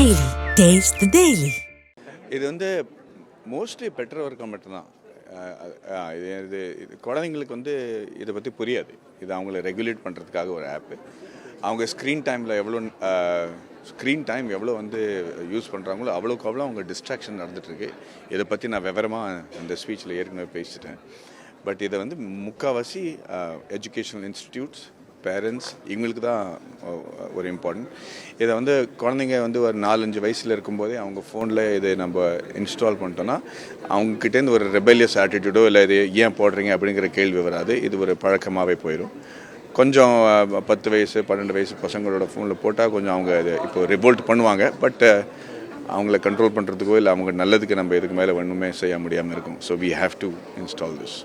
Daily. Taste the Daily. இது வந்து mostly பெற்றோருக்கு மட்டும்தான். இது குழந்தைங்களுக்கு வந்து இதை பற்றி புரியாது. இது அவங்கள ரெகுலேட் பண்ணுறதுக்காக ஒரு ஆப்பு. அவங்க ஸ்க்ரீன் டைம் எவ்வளோ வந்து யூஸ் பண்ணுறாங்களோ அவ்வளோக்கு அவ்வளோ அவங்க டிஸ்ட்ராக்ஷன் நடந்துகிட்ருக்கு. இதை பற்றி நான் விவரமாக இந்த ஸ்பீச்சில் ஏற்கனவே பேசிட்டேன். பட் இதை வந்து முக்கால்வாசி எஜுகேஷனல் இன்ஸ்டிடியூட்ஸ், பேரண்ட்ஸ் இவங்களுக்கு தான் ஒரு இம்பார்ட்டன்ட். இதை வந்து குழந்தைங்க வந்து ஒரு 4-5 வயசில் இருக்கும்போதே அவங்க ஃபோனில் இதை நம்ம இன்ஸ்டால் பண்ணிட்டோன்னா அவங்கக்கிட்டேருந்து ஒரு ரெபெலியஸ் ஆட்டிடியூடோ இல்லை இது ஏன் போடுறீங்க அப்படிங்கிற கேள்வி வராது. இது ஒரு பழக்கமாகவே போயிடும். கொஞ்சம் 10 வயசு 12 வயசு பசங்களோட ஃபோனில் போட்டால் கொஞ்சம் அவங்க இது இப்போ ரிவோல்ட் பண்ணுவாங்க. பட் அவங்கள கண்ட்ரோல் பண்ணுறதுக்கோ இல்லை அவங்க நல்லதுக்கு நம்ம இதுக்கு மேலே ஒன்றுமே செய்ய முடியாமல் இருக்கும். So we have to install this.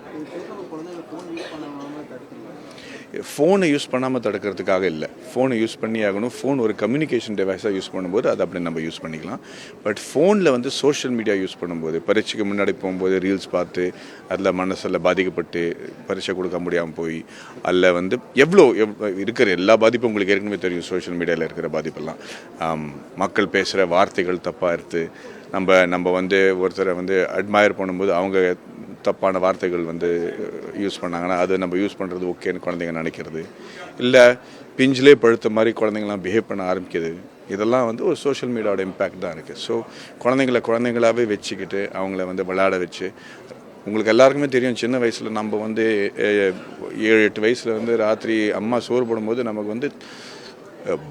ஃபோனை யூஸ் பண்ணாமல் தடுக்கிறதுக்காக இல்லை, ஃபோனை யூஸ் பண்ணி ஆகணும். ஃபோன் ஒரு கம்யூனிகேஷன் டிவைஸாக யூஸ் பண்ணும்போது அது அப்படி நம்ம யூஸ் பண்ணிக்கலாம். பட் ஃபோனில் வந்து சோஷியல் மீடியா யூஸ் பண்ணும்போது, பரீட்சைக்கு முன்னாடி போகும்போது ரீல்ஸ் பார்த்து அதில் மனசில் பாதிக்கப்பட்டு பரீட்சை கொடுக்க முடியாமல் போய் அதில் வந்து எவ்வளோ இருக்கிற எல்லா பாதிப்பும் உங்களுக்கு ஏற்கனவே தெரியும். சோஷியல் மீடியாவில் இருக்கிற பாதிப்பெல்லாம் மக்கள் பேசுகிற வார்த்தைகள் தப்பாக இருக்குது. நம்ம வந்து ஒருத்தரை வந்து அட்மயர் பண்ணும்போது அவங்க தப்பான வார்த்தைகள் வந்து யூஸ் பண்ணாங்கன்னா அது நம்ம யூஸ் பண்ணுறது ஓகேன்னு குழந்தைங்க நினைக்கிறது, இல்லை பிஞ்சிலே பழுத்த மாதிரி குழந்தைங்களாம் பிஹேவ் பண்ண ஆரம்பிக்குது. இதெல்லாம் வந்து ஒரு சோஷியல் மீடியாவோட இம்பேக்ட் தான் இருக்குது. ஸோ குழந்தைங்களாகவே வச்சுக்கிட்டு அவங்கள வந்து விளையாட வச்சு, உங்களுக்கு எல்லாருக்குமே தெரியும் சின்ன வயசில் நம்ம வந்து 7-8 வயசில் வந்து ராத்திரி அம்மா சோறு போடும்போது நமக்கு வந்து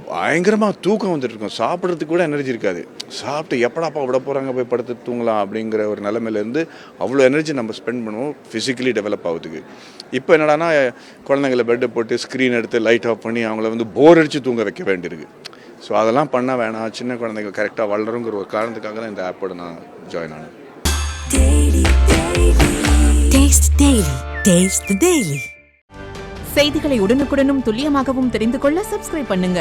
பயங்கரமாக தூக்கம் வந்துட்டுருக்கோம். சாப்பிட்றதுக்கு கூட எனர்ஜி இருக்காது. சாப்பிட்டு எப்படாப்பா விட போகிறாங்க போய் படுத்து தூங்கலாம் அப்படிங்கிற ஒரு நிலைமையிலேருந்து அவ்வளோ எனர்ஜி நம்ம ஸ்பெண்ட் பண்ணுவோம் ஃபிசிக்கலி டெவலப் ஆகுதுக்கு. இப்போ என்னடானா குழந்தைங்களை பெட்டை போட்டு ஸ்க்ரீன் எடுத்து லைட் ஆஃப் பண்ணி அவங்கள வந்து போர் அடித்து தூங்க வைக்க வேண்டியிருக்கு. ஸோ அதெல்லாம் பண்ண வேணாம், சின்ன குழந்தைங்க கரெக்டாக வளருங்கிற ஒரு காரணத்துக்காக தான் இந்த ஆப்போட நான் ஜாயின் ஆனேன். Taste the Daily. செய்திகளை உடனுக்குடனும் துல்லியமாகவும் தெரிந்து கொள்ள சப்ஸ்கிரைப் பண்ணுங்க.